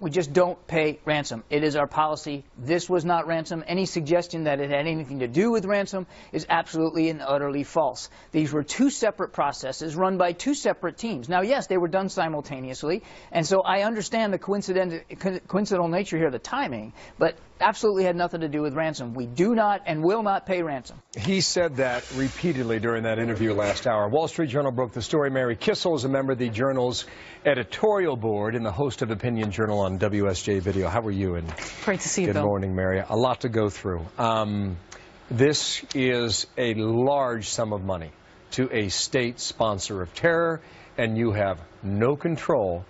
We just don't pay ransom. It is our policy. This was not ransom. Any suggestion that it had anything to do with ransom is absolutely and utterly false. These were two separate processes run by two separate teams. Now, yes, they were done simultaneously, and so I understand the coincidental nature here, the timing, but absolutely had nothing to do with ransom. We do not and will not pay ransom. He said that repeatedly during that interview last hour. Wall Street Journal broke the story. Mary Kissel is a member of the Journal's editorial board and the host of Opinion Journal on WSJ Video. How are you? And great to see you, Bill. Good morning, Mary. A lot to go through. This is a large sum of money to a state sponsor of terror, and you have no control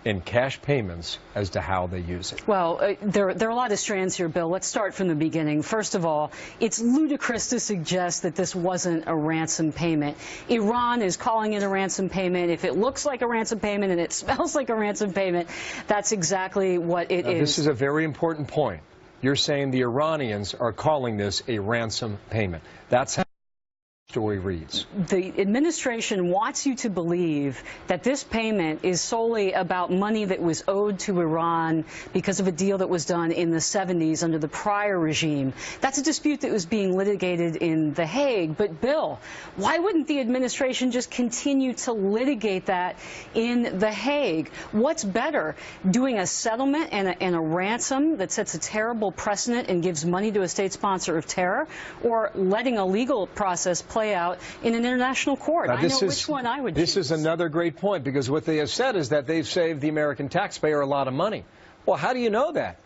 in cash payments as to how they use it. Well, there are a lot of strands here, Bill. Let's start from the beginning. First of all, it's ludicrous to suggest that this wasn't a ransom payment. Iran is calling it a ransom payment. If it looks like a ransom payment and it smells like a ransom payment, that's exactly what it is. This is a very important point. You're saying the Iranians are calling this a ransom payment. That's how the story reads. The administration wants you to believe that this payment is solely about money that was owed to Iran because of a deal that was done in the 70s under the prior regime. That's a dispute that was being litigated in The Hague. But, Bill, why wouldn't the administration just continue to litigate that in The Hague? What's better, doing a settlement and a ransom that sets a terrible precedent and gives money to a state sponsor of terror, or letting a legal process play out in an international court? I know which one I would choose. This is another great point, because what they have said is that they've saved the American taxpayer a lot of money. Well, how do you know that?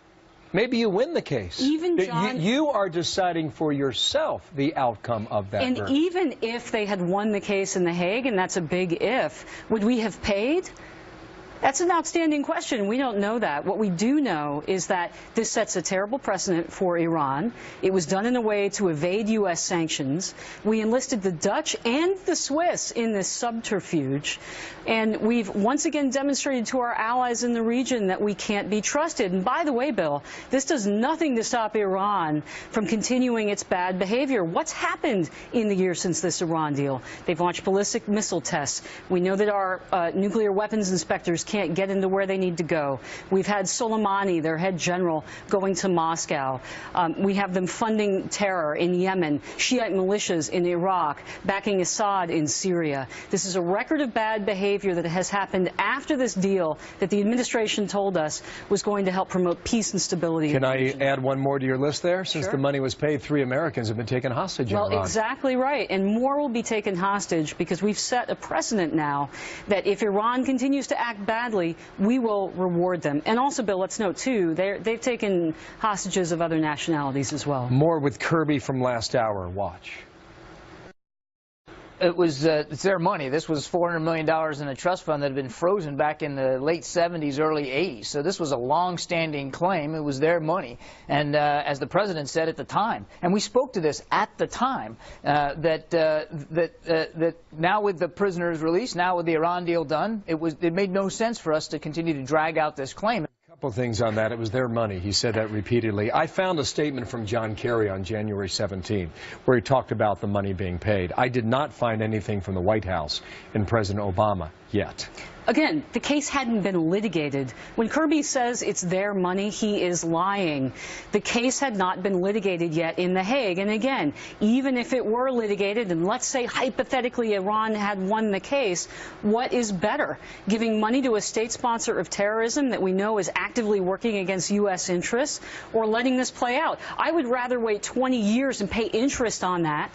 Maybe you win the case. Even John, you are deciding for yourself the outcome of that. And verdict. Even if they had won the case in The Hague, and that's a big if, would we have paid? That's an outstanding question. We don't know that. What we do know is that this sets a terrible precedent for Iran. It was done in a way to evade U.S. sanctions. We enlisted the Dutch and the Swiss in this subterfuge. And we've once again demonstrated to our allies in the region that we can't be trusted. And by the way, Bill, this does nothing to stop Iran from continuing its bad behavior. What's happened in the year since this Iran deal? They've launched ballistic missile tests. We know that our nuclear weapons inspectors can't get into where they need to go. We've had Soleimani, their head general, going to Moscow. We have them funding terror in Yemen, Shiite militias in Iraq, backing Assad in Syria. This is a record of bad behavior that has happened after this deal that the administration told us was going to help promote peace and stability. Can I add one more to your list there? Since Sure. The money was paid, 3 Americans have been taken hostage in Iran. Well, exactly right. And more will be taken hostage, because we've set a precedent now that if Iran continues to act badly, we will reward them. And also, Bill, let's note, too, they've taken hostages of other nationalities as well. More with Kirby from last hour. Watch. It's their money. This was $400 million in a trust fund that had been frozen back in the late 70s, early 80s. So this was a long-standing claim. It was their money. And as the president said at the time, and we spoke to this at the time, that now with the prisoners released, now with the Iran deal done, it made no sense for us to continue to drag out this claim. Couple things on that. It was their money. He said that repeatedly. I found a statement from John Kerry on January 17 where he talked about the money being paid. I did not find anything from the White House and President Obama yet. Again, the case hadn't been litigated. When Kirby says it's their money, he is lying. The case had not been litigated yet in The Hague. And again, even if it were litigated, and let's say hypothetically Iran had won the case, what is better? Giving money to a state sponsor of terrorism that we know is actively working against U.S. interests, or letting this play out? I would rather wait 20 years and pay interest on that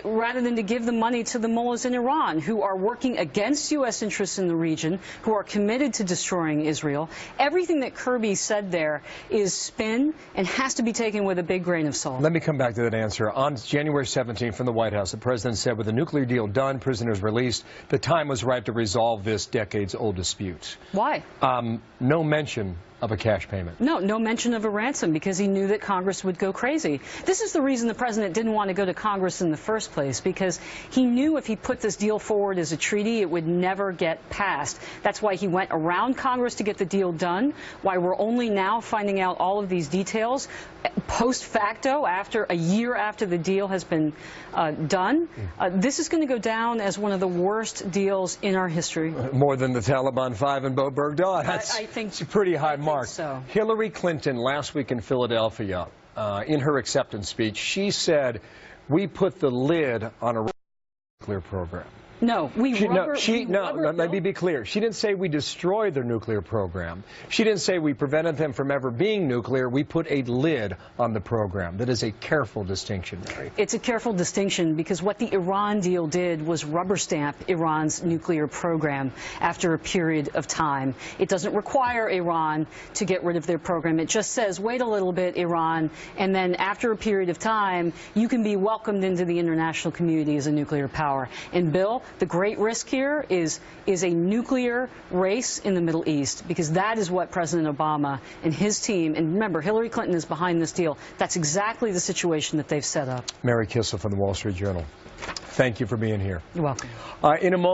rather than to give the money to the mullahs in Iran, who are working against U.S. interests in the region, who are committed to destroying Israel. Everything that Kirby said there is spin and has to be taken with a big grain of salt. Let me come back to that answer. On January 17 from the White House, the president said with the nuclear deal done, prisoners released, the time was right to resolve this decades-old dispute. Why? No mention of a cash payment. No mention of a ransom, because he knew that Congress would go crazy. This is the reason the president didn't want to go to Congress in the first place, because he knew if he put this deal forward as a treaty, it would never get passed. That's why he went around Congress to get the deal done, why we're only now finding out all of these details post facto, after a year after the deal has been done. This is going to go down as one of the worst deals in our history. More than the Taliban 5 and Bo Bergdahl. I think it's a pretty high mark. So. Hillary Clinton last week in Philadelphia, in her acceptance speech, she said, "We put the lid on a nuclear program." No, let me be clear. She didn't say we destroyed their nuclear program. She didn't say we prevented them from ever being nuclear. We put a lid on the program. That is a careful distinction, Mary. It's a careful distinction, because what the Iran deal did was rubber stamp Iran's nuclear program after a period of time. It doesn't require Iran to get rid of their program. It just says, wait a little bit, Iran, and then after a period of time, you can be welcomed into the international community as a nuclear power. And Bill, the great risk here is a nuclear race in the Middle East, because that is what President Obama and his team, and remember, Hillary Clinton is behind this deal. That's exactly the situation that they've set up. Mary Kissel from the Wall Street Journal. Thank you for being here. You're welcome. In a moment.